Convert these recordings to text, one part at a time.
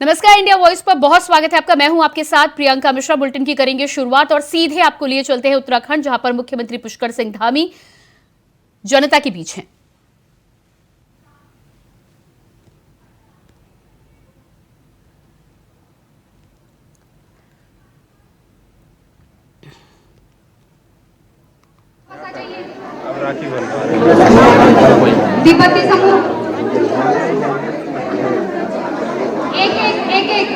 नमस्कार, India voice पर बहुत स्वागत है आपका। मैं हूं आपके साथ प्रियंका मिश्रा। बुलेटिन की करेंगे शुरुआत और सीधे आपको लिए चलते हैं उत्तराखंड, जहां पर मुख्यमंत्री पुष्कर सिंह धामी जनता के बीच हैं। तिब्बती समूह एक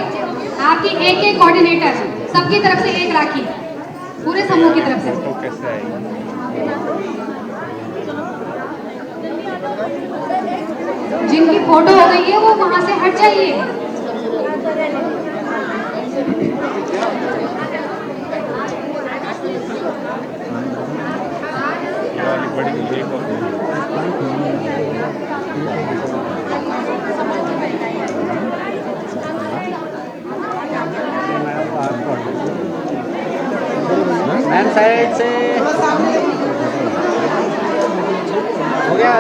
आपकी एक कोऑर्डिनेटर, सबकी तरफ से एक राखी, पूरे समूह की तरफ से। जिनकी फोटो हो गई है वो वहां से हट जाइए। मैम साइड से हो गया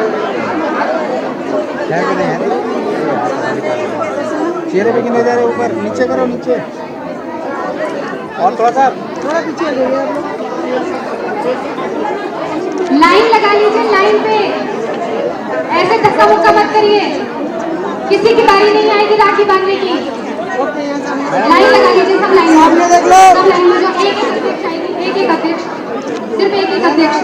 चेहरे पे गिने जा रहे ऊपर नीचे करो नीचे और थोड़ा पीछे लाइन लगा लीजिए, लाइन पे ऐसे धक्का मुक्का मत करिए। किसी की बारी नहीं आएगी राखी बांधने की। लाइन लगा लीजिए, सब लाइन में, सब लाइन में। जो एक अध्यक्ष, सिर्फ एक अध्यक्ष।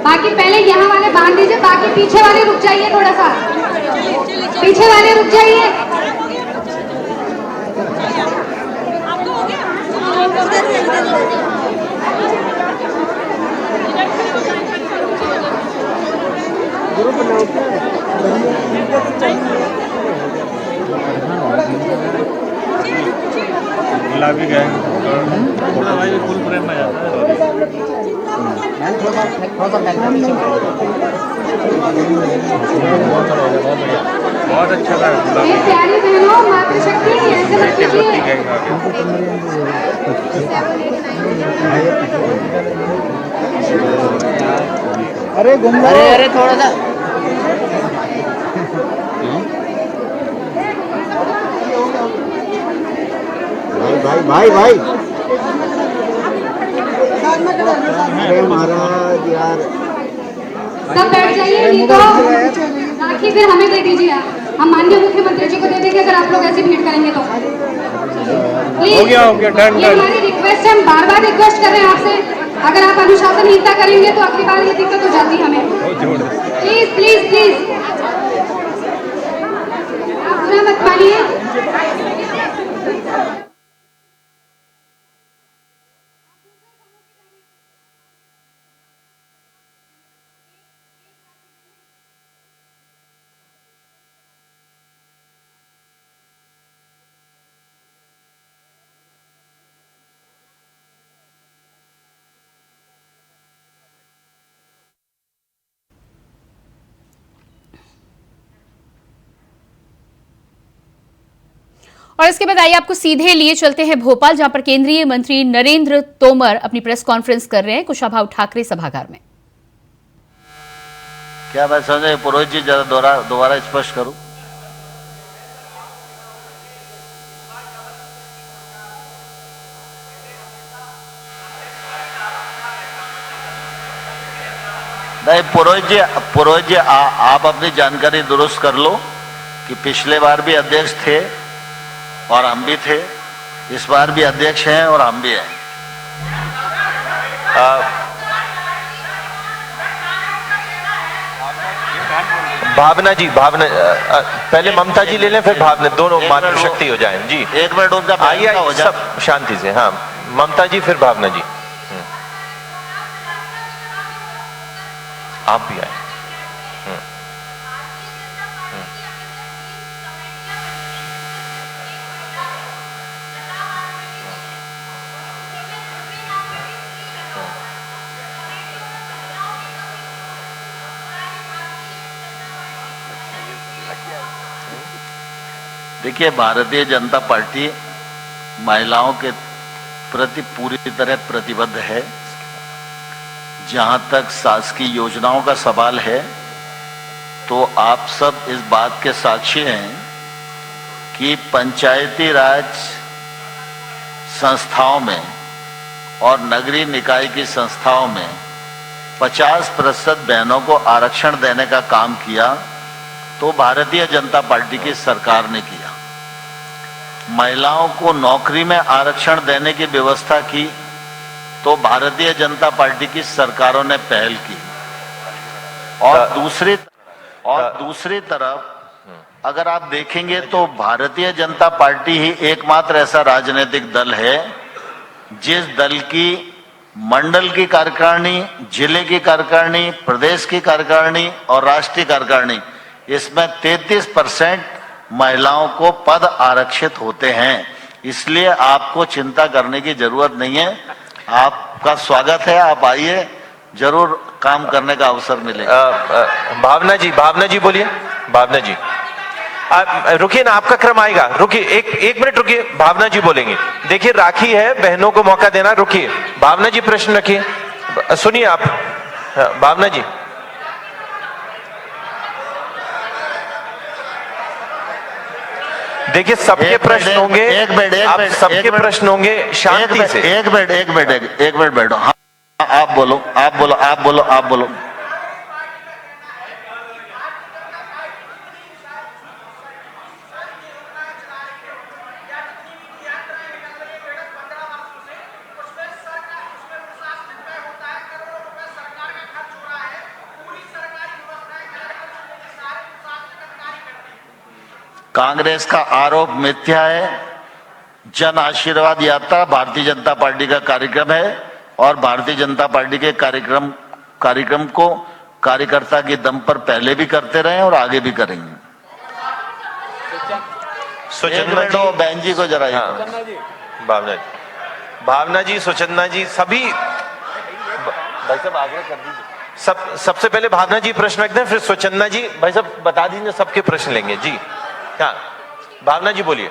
बाकी पहले यहाँ वाले बांध दीजिए, बाकी पीछे वाले रुक जाइए, थोड़ा सा पीछे वाले रुक जाइए। गुलाबी गए थोड़ा भाई फुल फ्रेम में जाता है। बहुत अच्छा था। प्यारी बहनों, मातृशक्ति ऐसे मत कीजिए। अरे अरे थोड़ा सा भाई अरे महाराज यार सब बैठ जाइए, नहीं तो राखी फिर हमें दे दीजिए। हम माननीय मुख्यमंत्री जी को दे देंगे अगर आप लोग ऐसी भीड़ करेंगे तो। हो गया डन। ये हमारी रिक्वेस्ट है, हम बार बार रिक्वेस्ट कर रहे हैं आपसे। अगर आप अनुशासनहीनता करेंगे तो अगली बार ये दिक्कत हो जाती है हमें। प्लीज प्लीज प्लीज, आप बुरा मत मानिए। और इसके बाद आइए आपको सीधे लिए चलते हैं भोपाल, जहां पर केंद्रीय मंत्री नरेंद्र तोमर अपनी प्रेस कॉन्फ्रेंस कर रहे हैं कुशाभाऊ ठाकरे सभागार में। क्या मैं समझे पुरोहित जी जरा दोबारा स्पष्ट करूं। नहीं पुरोहित जी आप अपनी जानकारी दुरुस्त कर लो कि पिछले बार भी अध्यक्ष थे और हम भी थे, इस बार भी अध्यक्ष हैं और हम भी हैं। भावना पहले ममता जी ले लें, फिर भावना, दोनों मातृशक्ति हो जाएं जी। एक मिनट उनका आइए हो जाए सब शांति से। हाँ, ममता जी फिर भावना जी, आप भी आए। देखिए, भारतीय जनता पार्टी महिलाओं के प्रति पूरी तरह प्रतिबद्ध है। जहां तक शासकीय योजनाओं का सवाल है, तो आप सब इस बात के साक्षी हैं कि पंचायती राज संस्थाओं में और नगरीय निकाय की संस्थाओं में 50% बहनों को आरक्षण देने का काम किया तो भारतीय जनता पार्टी की सरकार ने किया। महिलाओं को नौकरी में आरक्षण देने की व्यवस्था की तो भारतीय जनता पार्टी की सरकारों ने पहल की। और दूसरी तरफ अगर आप देखेंगे तो भारतीय जनता पार्टी ही एकमात्र ऐसा राजनीतिक दल है जिस दल की मंडल की कार्यकारिणी, जिले की कार्यकारिणी, प्रदेश की कार्यकारिणी और राष्ट्रीय कार्यकारिणी, इसमें 33% महिलाओं को पद आरक्षित होते हैं। इसलिए आपको चिंता करने की जरूरत नहीं है। आपका स्वागत है, आप आइए, जरूर काम करने का अवसर मिलेगा। भावना जी बोलिए। भावना जी रुकिए ना, आपका क्रम आएगा। रुकिए, एक मिनट रुकिए, भावना जी बोलेंगे। देखिए राखी है, बहनों को मौका देना। रुकिए, भावना जी प्रश्न रखिए, सुनिए आप। भावना जी, देखिए सबके प्रश्न होंगे, सबके प्रश्न होंगे, शांति से। एक मिनट बैठो। हाँ, आप बोलो। कांग्रेस का आरोप मिथ्या है। जन आशीर्वाद यात्रा भारतीय जनता पार्टी का कार्यक्रम है और भारतीय जनता पार्टी के कार्यक्रम को कार्यकर्ता के दम पर पहले भी करते रहे और आगे भी करेंगे। सुचंदा जी, बहन जी को जरा। भावना जी, सुचंदा जी, सभी भाई साहब आग्रह कर दीजिए। सबसे पहले भावना जी प्रश्न रखते हैं, फिर सुचंदा जी। भाई साहब बता दीजिए, सबके प्रश्न लेंगे जी। हाँ, भावना जी बोलिए।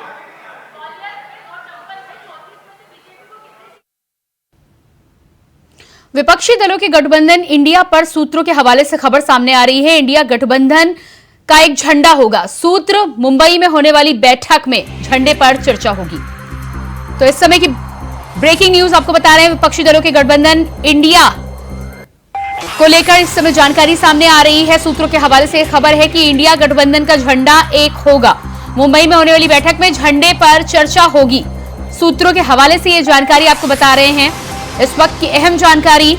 विपक्षी दलों के गठबंधन इंडिया पर सूत्रों के हवाले से खबर सामने आ रही है। इंडिया गठबंधन का एक झंडा होगा। सूत्र मुंबई में होने वाली बैठक में झंडे पर चर्चा होगी। तो इस समय की ब्रेकिंग न्यूज आपको बता रहे हैं। विपक्षी दलों के गठबंधन इंडिया को लेकर इस समय जानकारी सामने आ रही है। सूत्रों के हवाले से खबर है कि इंडिया गठबंधन का झंडा एक होगा। मुंबई में होने वाली बैठक में झंडे पर चर्चा होगी। सूत्रों के हवाले से यह जानकारी आपको बता रहे हैं। इस वक्त की अहम जानकारी,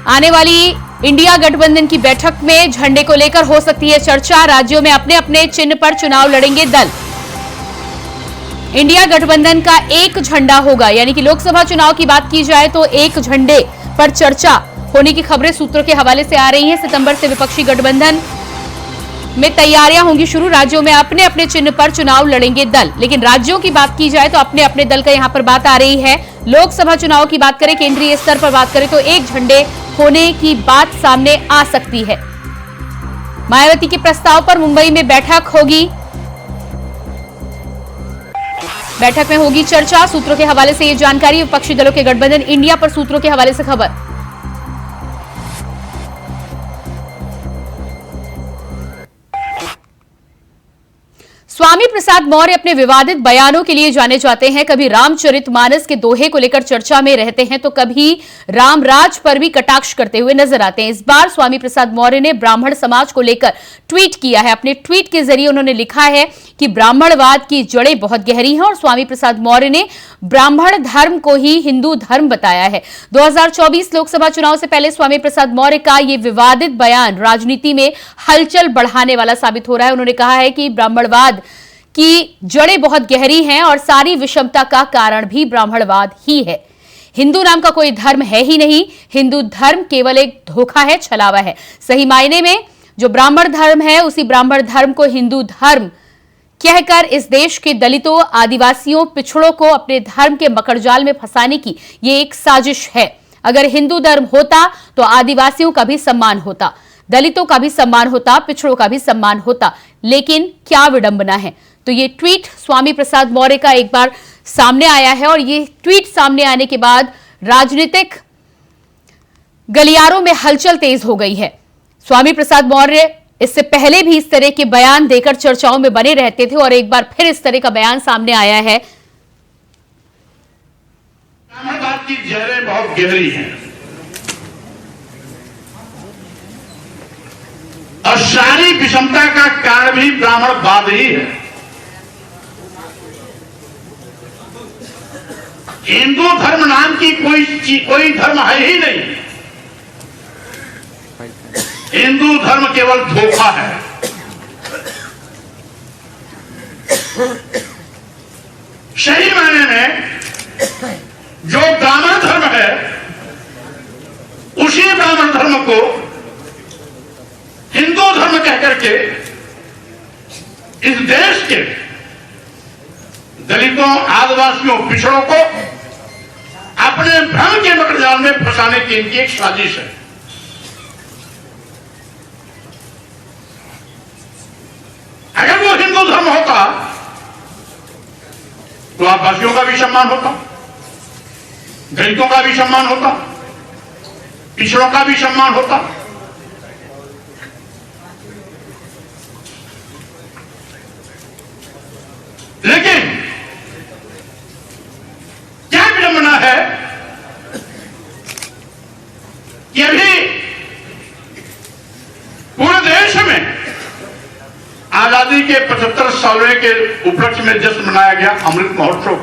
आने वाली इंडिया गठबंधन की बैठक में झंडे को लेकर हो सकती है चर्चा। राज्यों में अपने अपने चिन्ह पर चुनाव लड़ेंगे दल। इंडिया गठबंधन का एक झंडा होगा, यानी कि लोकसभा चुनाव की बात की जाए तो एक झंडे पर चर्चा होने की खबरें सूत्रों के हवाले से आ रही हैं। सितंबर से विपक्षी गठबंधन में तैयारियां होंगी शुरू। राज्यों में अपने अपने चिन्ह पर चुनाव लड़ेंगे दल। लेकिन राज्यों की बात की जाए तो अपने अपने दल का यहां पर बात आ रही है। लोकसभा चुनाव की बात करें, केंद्रीय स्तर पर बात करें तो एक झंडे होने की बात सामने आ सकती है। मायावती के प्रस्ताव पर मुंबई में बैठक होगी। बैठक में होगी चर्चा। सूत्रों के हवाले से यह जानकारी। विपक्षी दलों के गठबंधन इंडिया पर सूत्रों के हवाले से खबर। स्वामी प्रसाद मौर्य अपने विवादित बयानों के लिए जाने जाते हैं। कभी रामचरितमानस के दोहे को लेकर चर्चा में रहते हैं तो कभी रामराज पर भी कटाक्ष करते हुए नजर आते हैं। इस बार स्वामी प्रसाद मौर्य ने ब्राह्मण समाज को लेकर ट्वीट किया है। अपने ट्वीट के जरिए उन्होंने लिखा है कि ब्राह्मणवाद की जड़ें बहुत गहरी हैं और स्वामी प्रसाद मौर्य ने ब्राह्मण धर्म को ही हिंदू धर्म बताया है। 2024 लोकसभा चुनाव से पहले स्वामी प्रसाद मौर्य का यह विवादित बयान राजनीति में हलचल बढ़ाने वाला साबित हो रहा है। उन्होंने कहा है कि ब्राह्मणवाद की जड़ें बहुत गहरी हैं और सारी विषमता का कारण भी ब्राह्मणवाद ही है। हिंदू नाम का कोई धर्म है ही नहीं। हिंदू धर्म केवल एक धोखा है, छलावा है। सही मायने में जो ब्राह्मण धर्म है उसी ब्राह्मण धर्म को हिंदू धर्म कहकर इस देश के दलितों, आदिवासियों, पिछड़ों को अपने धर्म के मकड़जाल में फंसाने की ये एक साजिश है। अगर हिंदू धर्म होता तो आदिवासियों का भी सम्मान होता, दलितों का भी सम्मान होता, पिछड़ों का भी सम्मान होता। लेकिन क्या विडंबना है। तो ये ट्वीट स्वामी प्रसाद मौर्य का एक बार सामने आया है और ये ट्वीट सामने आने के बाद राजनीतिक गलियारों में हलचल तेज हो गई है। स्वामी प्रसाद मौर्य इससे पहले भी इस तरह के बयान देकर चर्चाओं में बने रहते थे और एक बार फिर इस तरह का बयान सामने आया है। ब्राह्मणवाद की जहरें बहुत गहरी हैं और सारी विषमता का कारण भी ब्राह्मणवाद ही है। हिंदू धर्म नाम की कोई धर्म है ही नहीं। हिंदू धर्म केवल धोखा है। सही मायने में जो ब्राह्मण धर्म है उसी ब्राह्मण धर्म को हिंदू धर्म कहकर के इस देश के दलितों, आदिवासियों, पिछड़ों को अपने भ्रम के मकड़जाल में फंसाने की इनकी एक साजिश है। अगर वो हिंदू धर्म होता तो आदिवासियों का भी सम्मान होता, दलितों का भी सम्मान होता, पिछड़ों का भी सम्मान होता। लेकिन क्या विडंबना है कि अभी पूरे देश में आजादी के 75 सालवें के उपलक्ष्य में जश्न मनाया गया अमृत महोत्सव।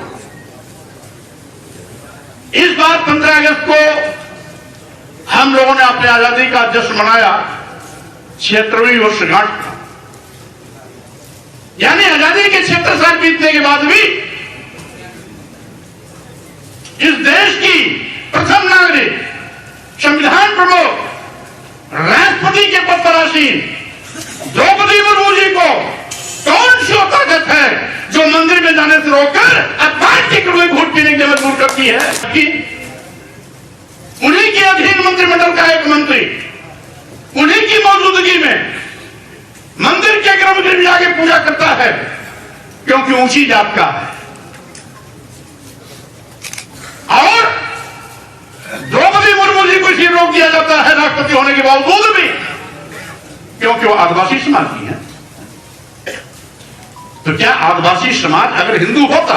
इस बार 15 अगस्त को हम लोगों ने अपनी आजादी का जश्न मनाया 76वीं वर्षगांठ। यानी आजादी के 76 साल बीतने के बाद भी इस देश की प्रथम नागरिक, संविधान प्रमुख, राष्ट्रपति के पद पर आसीन द्रौपदी मुर्मू जी को कौन सी ताकत है जो मंदिर में जाने से रोककर अखबार की कड़वी वोट पीने के लिए मजबूर करती है? कि उन्हीं के अधीन मंत्रिमंडल का एक मंत्री उन्हीं की मौजूदगी में मंदिर के गर्भगृह में जाके पूजा करता है क्योंकि ऊंची जात का है। और द्रौपदी मुर्मू जी को इसलिए रोक दिया जाता है राष्ट्रपति होने के बावजूद भी क्योंकि वो आदिवासी समाज की है। तो क्या आदिवासी समाज अगर हिंदू होता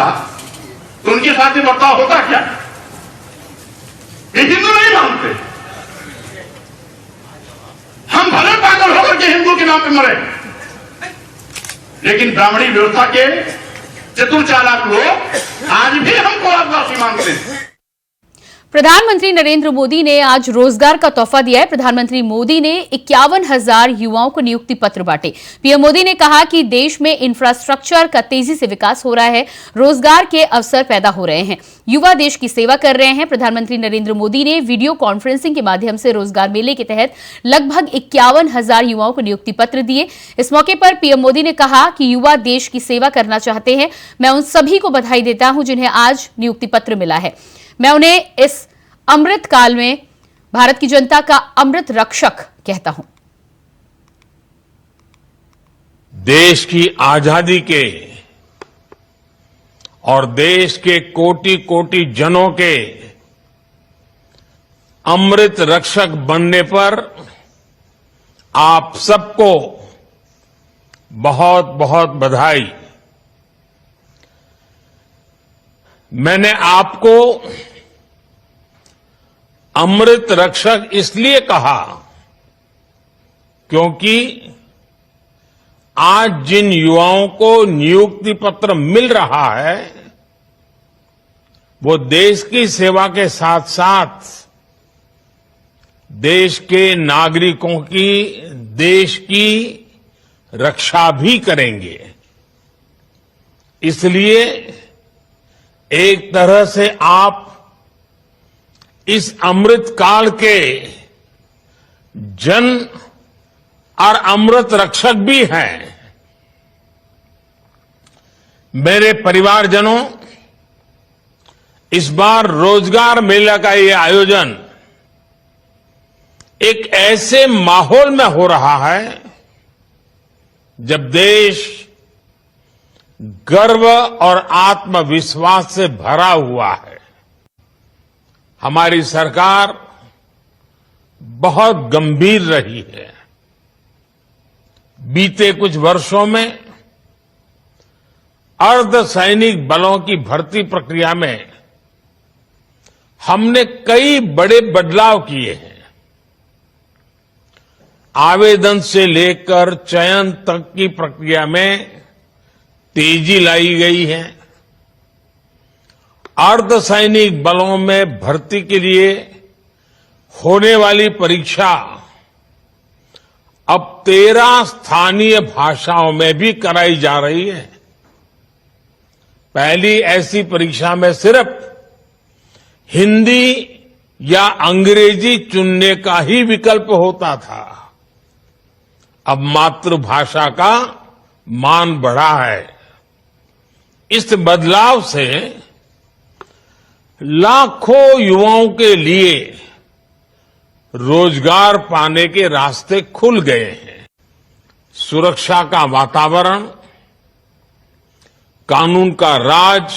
तो उनके साथ में बर्ताव होता क्या? ये हिंदू नहीं मानते। हम भले पागल होकर के हिंदू के नाम पे मरे, लेकिन ब्राह्मणी व्यवस्था के चतुर चालाक लोग आज भी हमको आदिवासी मानते हैं। प्रधानमंत्री नरेंद्र मोदी ने आज रोजगार का तोहफा दिया है। प्रधानमंत्री मोदी ने 51,000 युवाओं को नियुक्ति पत्र बांटे। पीएम मोदी ने कहा कि देश में इंफ्रास्ट्रक्चर का तेजी से विकास हो रहा है, रोजगार के अवसर पैदा हो रहे हैं, युवा देश की सेवा कर रहे हैं। प्रधानमंत्री नरेंद्र मोदी ने वीडियो कॉन्फ्रेंसिंग के माध्यम से रोजगार मेले के तहत लगभग 51,000 युवाओं को नियुक्ति पत्र दिए। इस मौके पर पीएम मोदी ने कहा कि युवा देश की सेवा करना चाहते हैं। मैं उन सभी को बधाई देता हूं जिन्हें आज नियुक्ति पत्र मिला है। मैं उन्हें इस अमृत काल में भारत की जनता का अमृत रक्षक कहता हूं। देश की आजादी के और देश के कोटि कोटि जनों के अमृत रक्षक बनने पर आप सबको बहुत बहुत बधाई। मैंने आपको अमृत रक्षक इसलिए कहा क्योंकि आज जिन युवाओं को नियुक्ति पत्र मिल रहा है वो देश की सेवा के साथ साथ देश के नागरिकों की, देश की रक्षा भी करेंगे। इसलिए एक तरह से आप इस अमृत काल के जन और अमृत रक्षक भी हैं। मेरे परिवारजनों, इस बार रोजगार मेला का ये आयोजन एक ऐसे माहौल में हो रहा है जब देश गर्व और आत्मविश्वास से भरा हुआ है। हमारी सरकार बहुत गंभीर रही है। बीते कुछ वर्षों में अर्धसैनिक बलों की भर्ती प्रक्रिया में हमने कई बड़े बदलाव किए हैं। आवेदन से लेकर चयन तक की प्रक्रिया में तेजी लाई गई है। अर्धसैनिक बलों में भर्ती के लिए होने वाली परीक्षा अब 13 स्थानीय भाषाओं में भी कराई जा रही है। पहली ऐसी परीक्षा में सिर्फ हिंदी या अंग्रेजी चुनने का ही विकल्प होता था। अब मातृभाषा का मान बढ़ा है। इस बदलाव से लाखों युवाओं के लिए रोजगार पाने के रास्ते खुल गए हैं। सुरक्षा का वातावरण, कानून का राज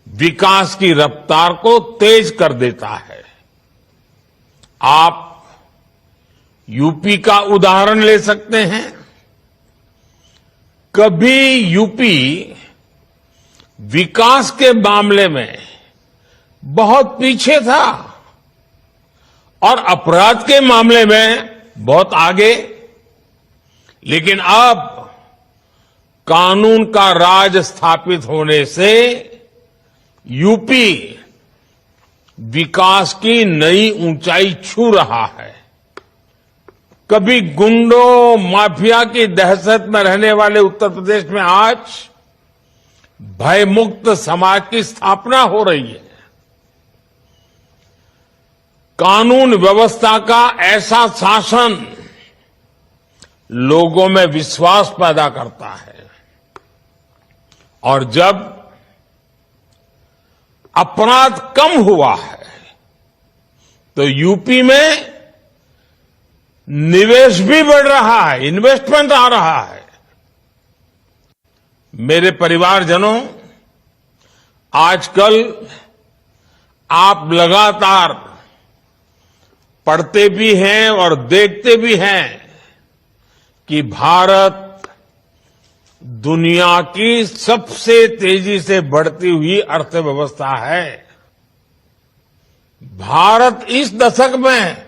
विकास की रफ्तार को तेज कर देता है। आप यूपी का उदाहरण ले सकते हैं। कभी यूपी विकास के मामले में बहुत पीछे था और अपराध के मामले में बहुत आगे, लेकिन अब कानून का राज स्थापित होने से यूपी विकास की नई ऊंचाई छू रहा है। कभी गुंडों माफिया की दहशत में रहने वाले उत्तर प्रदेश में आज भयमुक्त समाज की स्थापना हो रही है। कानून व्यवस्था का ऐसा शासन लोगों में विश्वास पैदा करता है और जब अपराध कम हुआ है तो यूपी में निवेश भी बढ़ रहा है, इन्वेस्टमेंट आ रहा है। मेरे परिवारजनों, आजकल आप लगातार पढ़ते भी हैं और देखते भी हैं कि भारत दुनिया की सबसे तेजी से बढ़ती हुई अर्थव्यवस्था है। भारत इस दशक में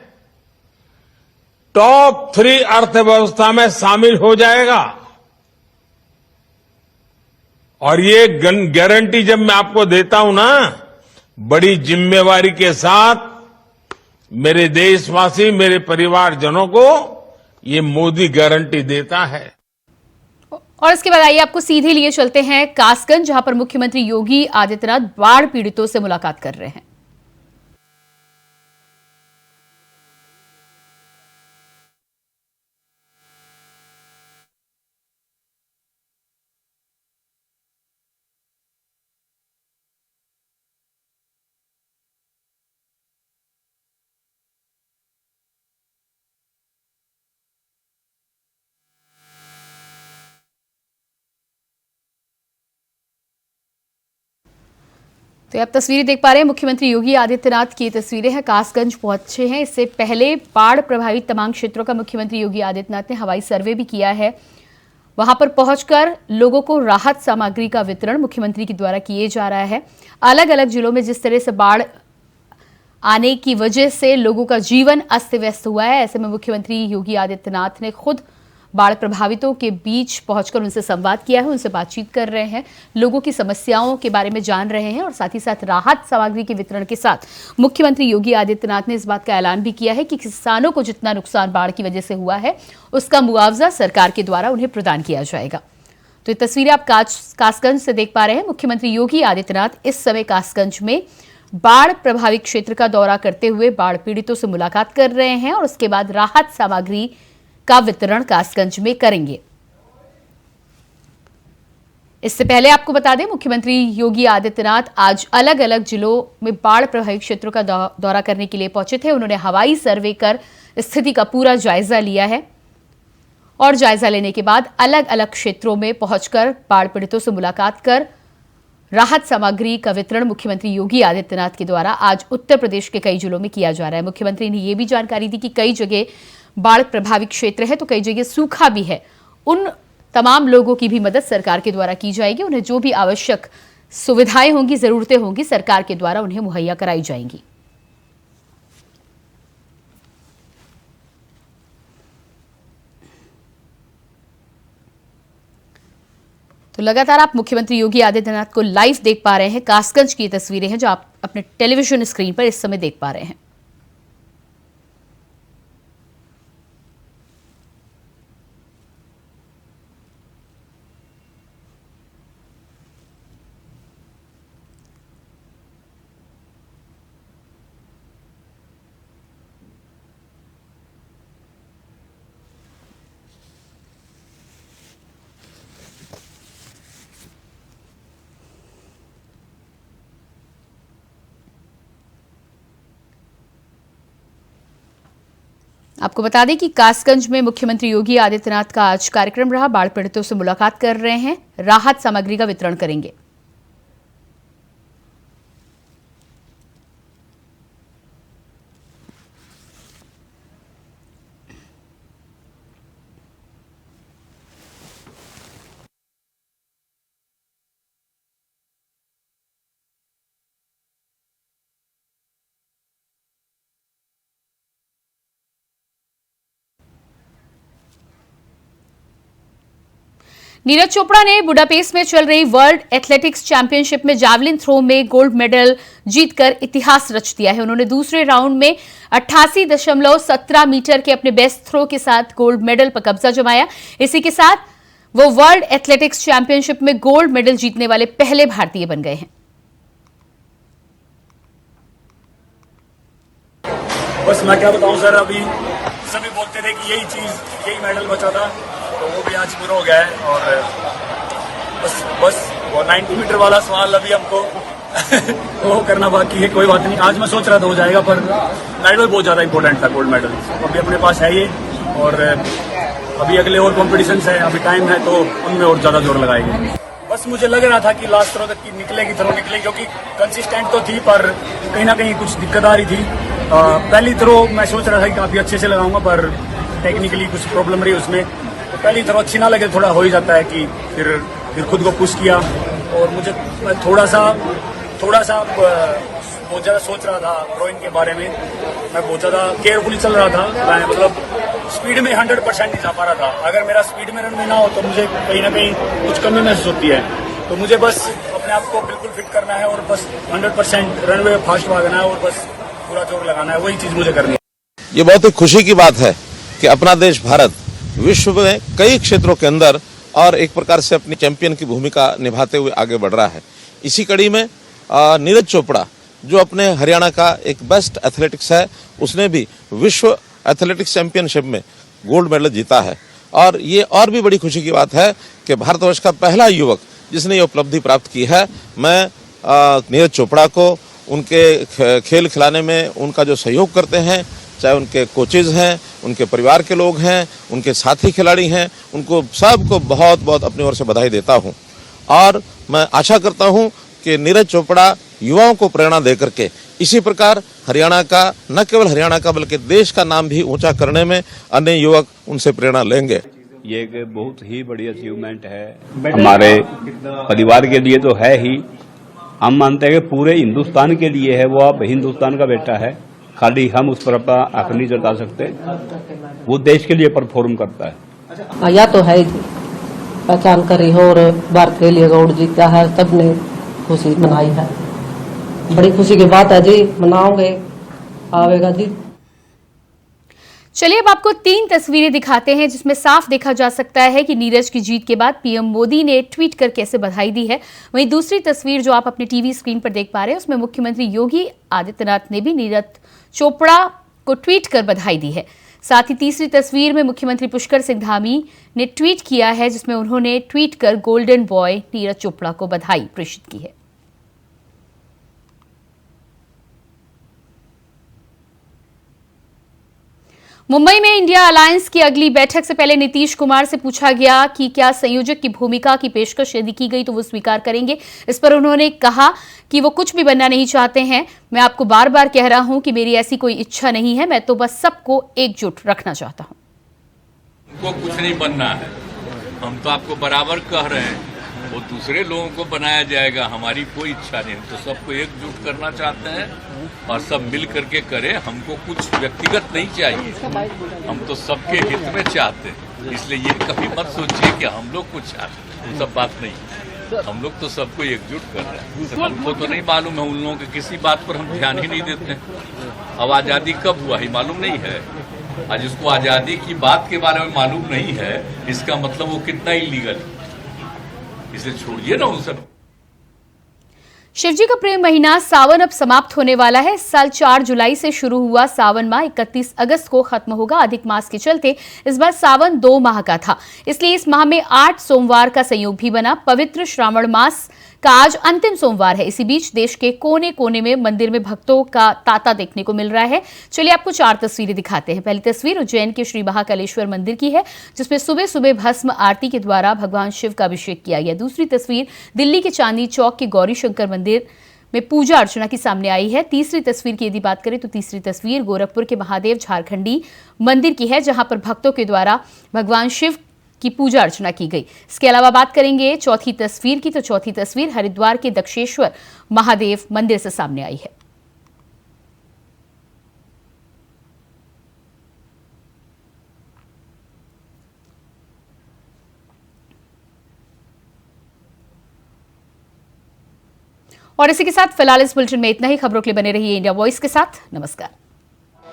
टॉप 3 अर्थव्यवस्था में शामिल हो जाएगा और ये गारंटी जब मैं आपको देता हूं ना, बड़ी जिम्मेवारी के साथ मेरे देशवासी, मेरे परिवारजनों को ये मोदी गारंटी देता है। और इसके बाद आइए आपको सीधे लिए चलते हैं कासगंज, जहां पर मुख्यमंत्री योगी आदित्यनाथ बाढ़ पीड़ितों से मुलाकात कर रहे हैं। तो आप तस्वीरें देख पा रहे हैं, मुख्यमंत्री योगी आदित्यनाथ की तस्वीरें हैं। कासगंज पहुंचे हैं। इससे पहले बाढ़ प्रभावित तमाम क्षेत्रों का मुख्यमंत्री योगी आदित्यनाथ ने हवाई सर्वे भी किया है। वहां पर पहुंचकर लोगों को राहत सामग्री का वितरण मुख्यमंत्री के द्वारा किए जा रहा है। अलग अलग जिलों में जिस तरह से बाढ़ आने की वजह से लोगों का जीवन अस्त व्यस्त हुआ है, ऐसे में मुख्यमंत्री योगी आदित्यनाथ ने खुद बाढ़ प्रभावितों के बीच पहुंचकर उनसे संवाद किया है, उनसे बातचीत कर रहे हैं, लोगों की समस्याओं के बारे में जान रहे हैं और साथ ही साथ राहत सामग्री के वितरण के साथ मुख्यमंत्री योगी आदित्यनाथ ने इस बात का ऐलान भी किया है कि किसानों को जितना नुकसान बाढ़ की वजह से हुआ है उसका मुआवजा सरकार के द्वारा उन्हें प्रदान किया जाएगा। तो ये तस्वीरें आप कासगंज से देख पा रहे हैं। मुख्यमंत्री योगी आदित्यनाथ इस समय कासगंज में बाढ़ प्रभावित क्षेत्र का दौरा करते हुए बाढ़ पीड़ितों से मुलाकात कर रहे हैं और उसके बाद राहत सामग्री का वितरण कासगंज में करेंगे। इससे पहले आपको बता दें, मुख्यमंत्री योगी आदित्यनाथ आज अलग अलग जिलों में बाढ़ प्रभावित क्षेत्रों का दौरा करने के लिए पहुंचे थे। उन्होंने हवाई सर्वे कर स्थिति का पूरा जायजा लिया है और जायजा लेने के बाद अलग अलग क्षेत्रों में पहुंचकर बाढ़ पीड़ितों से मुलाकात कर राहत सामग्री का वितरण मुख्यमंत्री योगी आदित्यनाथ के द्वारा आज उत्तर प्रदेश के कई जिलों में किया जा रहा है। मुख्यमंत्री ने यह भी जानकारी दी कि कई जगह बाढ़ प्रभावित क्षेत्र है तो कई जगह सूखा भी है। उन तमाम लोगों की भी मदद सरकार के द्वारा की जाएगी। उन्हें जो भी आवश्यक सुविधाएं होंगी, जरूरतें होंगी, सरकार के द्वारा उन्हें मुहैया कराई जाएंगी। तो लगातार आप मुख्यमंत्री योगी आदित्यनाथ को लाइव देख पा रहे हैं। कासगंज की तस्वीरें हैं जो आप अपने टेलीविजन स्क्रीन पर इस समय देख पा रहे हैं। आपको बता दें कि कासगंज में मुख्यमंत्री योगी आदित्यनाथ का आज कार्यक्रम रहा। बाढ़ पीड़ितों से मुलाकात कर रहे हैं, राहत सामग्री का वितरण करेंगे। नीरज चोपड़ा ने बुडापेस्ट में चल रही वर्ल्ड एथलेटिक्स चैंपियनशिप में जावलिन थ्रो में गोल्ड मेडल जीतकर इतिहास रच दिया है। उन्होंने दूसरे राउंड में 88.17 मीटर के अपने बेस्ट थ्रो के साथ गोल्ड मेडल पर कब्जा जमाया। इसी के साथ वो वर्ल्ड एथलेटिक्स चैंपियनशिप में गोल्ड मेडल जीतने वाले पहले भारतीय बन गए हैं। बस मैं क्या बताऊं सर, अभी सभी बोलते थे कि यही मेडल बचा था, तो वो भी आज पूरा हो गया है। और बस वो 90 मीटर वाला सवाल अभी हमको वो करना बाकी है। कोई बात नहीं, आज मैं सोच रहा था हो जाएगा, पर मेडल बहुत ज़्यादा इंपॉर्टेंट था, गोल्ड मेडल अभी अपने पास है ये। और अभी अगले और कॉम्पिटिशन्स है, अभी टाइम है, तो उनमें और ज़्यादा जोर लगाएंगे। बस मुझे लग रहा था कि लास्ट थ्रो तक निकलेगी, थ्रो निकलेगी, क्योंकि कंसिस्टेंट तो थी, पर कहीं ना कहीं कुछ दिक्कत आ रही थी। पहली थ्रो मैं सोच रहा था कि काफ़ी अच्छे से लगाऊंगा, पर टेक्निकली कुछ प्रॉब्लम रही उसमें। तो पहली थ्रो अच्छी ना लगे, थोड़ा हो ही जाता है कि फिर खुद को पुश किया। और मुझे थोड़ा सा बहुत ज़्यादा सोच रहा था थ्रोइंग के बारे में, मैं बहुत ज़्यादा केयरफुली चल रहा था। मैं मतलब स्पीड में 100% नहीं जा पा रहा था। अगर मेरा स्पीड में रन में ना हो तो मुझे कहीं ना कहीं कुछ कमी महसूस होती है। तो मुझे बस अपने आप को बिल्कुल फिट करना है और बस 100% रनवे फास्ट भागना है और बस पूरा जोर लगाना है, वही चीज़ मुझे करनी है। ये बहुत ही खुशी की बात है कि अपना देश भारत विश्व में कई क्षेत्रों के अंदर और एक प्रकार से अपनी चैंपियन की भूमिका निभाते हुए आगे बढ़ रहा है। इसी कड़ी में नीरज चोपड़ा जो अपने हरियाणा का एक बेस्ट एथलेटिक्स है, उसने भी विश्व एथलेटिक्स चैंपियनशिप में गोल्ड मेडल जीता है। और ये और भी बड़ी खुशी की बात है कि भारतवर्ष का पहला युवक जिसने ये उपलब्धि प्राप्त की है। मैं नीरज चोपड़ा को उनके खेल खिलाने में उनका जो सहयोग करते हैं, चाहे उनके कोचेज हैं, उनके परिवार के लोग हैं, उनके साथी खिलाड़ी हैं, उनको सबको बहुत बहुत अपनी ओर से बधाई देता हूं। और मैं आशा करता हूं कि नीरज चोपड़ा युवाओं को प्रेरणा देकर के इसी प्रकार हरियाणा का, न केवल हरियाणा का बल्कि देश का नाम भी ऊंचा करने में अन्य युवक उनसे प्रेरणा लेंगे। ये एक बहुत ही बड़ी अचीवमेंट है हमारे परिवार के लिए, तो है ही। हम मानते हैं कि पूरे हिंदुस्तान के लिए है। वो अब हिंदुस्तान का बेटा है, खाली हम उस पर अपना हक नहीं जता सकते। वो देश के लिए परफॉर्म करता है। या तो है पहचान करी हो और भारत के लिए गोल्ड जीता है, सबने खुशी मनाई है। बड़ी खुशी की बात है जी, मनाओगे, आवेगा जी। चलिए अब आपको 3 तस्वीरें दिखाते हैं जिसमें साफ देखा जा सकता है कि नीरज की जीत के बाद पीएम मोदी ने ट्वीट कर कैसे बधाई दी है। वहीं दूसरी तस्वीर जो आप अपने टीवी स्क्रीन पर देख पा रहे हैं उसमें मुख्यमंत्री योगी आदित्यनाथ ने भी नीरज चोपड़ा को ट्वीट कर बधाई दी है। साथ ही तीसरी तस्वीर में मुख्यमंत्री पुष्कर सिंह धामी ने ट्वीट किया है जिसमें उन्होंने ट्वीट कर गोल्डन बॉय नीरज चोपड़ा को बधाई प्रेषित की है। मुंबई में इंडिया अलायंस की अगली बैठक से पहले नीतीश कुमार से पूछा गया कि क्या संयोजक की भूमिका की पेशकश यदि की गई तो वो स्वीकार करेंगे। इस पर उन्होंने कहा कि वो कुछ भी बनना नहीं चाहते हैं। मैं आपको बार बार कह रहा हूं कि मेरी ऐसी कोई इच्छा नहीं है, मैं तो बस सबको एकजुट रखना चाहता हूं। हमको कुछ नहीं बनना है, हम तो आपको बराबर कह रहे हैं, वो दूसरे लोगों को बनाया जाएगा, हमारी कोई इच्छा नहीं। हम तो सबको एकजुट करना चाहते हैं और सब मिल करके करें। हमको कुछ व्यक्तिगत नहीं चाहिए, हम तो सबके हित में चाहते हैं। इसलिए ये कभी मत सोचिए कि हम लोग कुछ चाहते हैं, वो सब बात नहीं। हम लोग तो सबको एकजुट कर रहे हैं। हमको तो नहीं मालूम है, उन लोगों की किसी बात पर हम ध्यान ही नहीं देते। अब आज़ादी कब हुआ ही मालूम नहीं है। आज उसको आज़ादी की बात के बारे में मालूम नहीं है, इसका मतलब वो कितना इलीगल है। इसे छोड़िए ना उन सब। शिवजी का प्रेम महीना सावन अब समाप्त होने वाला है। इस साल 4 जुलाई से शुरू हुआ सावन माह 31 अगस्त को खत्म होगा। अधिक मास के चलते इस बार सावन 2 माह का था, इसलिए इस माह में 8 सोमवार का संयोग भी बना। पवित्र श्रावण मास का आज अंतिम सोमवार है। इसी बीच देश के कोने कोने में मंदिर में भक्तों का तांता देखने को मिल रहा है। चलिए आपको 4 तस्वीरें दिखाते हैं। पहली तस्वीर उज्जैन के श्री महाकालेश्वर मंदिर की है, जिसमें सुबह सुबह भस्म आरती के द्वारा भगवान शिव का अभिषेक किया गया। दूसरी तस्वीर दिल्ली के चांदनी चौक के गौरी शंकर मंदिर में पूजा अर्चना की सामने आई है। तीसरी तस्वीर की यदि बात करें तो तीसरी तस्वीर गोरखपुर के महादेव झारखंडी मंदिर की है, जहां पर भक्तों के द्वारा भगवान शिव की पूजा अर्चना की गई। इसके अलावा बात करेंगे चौथी तस्वीर की, तो चौथी तस्वीर हरिद्वार के दक्षेश्वर महादेव मंदिर से सामने आई है। और इसी के साथ फिलहाल इस बुलेटिन में इतना ही। खबरों के लिए बने रहिए इंडिया वॉइस के साथ। नमस्कार।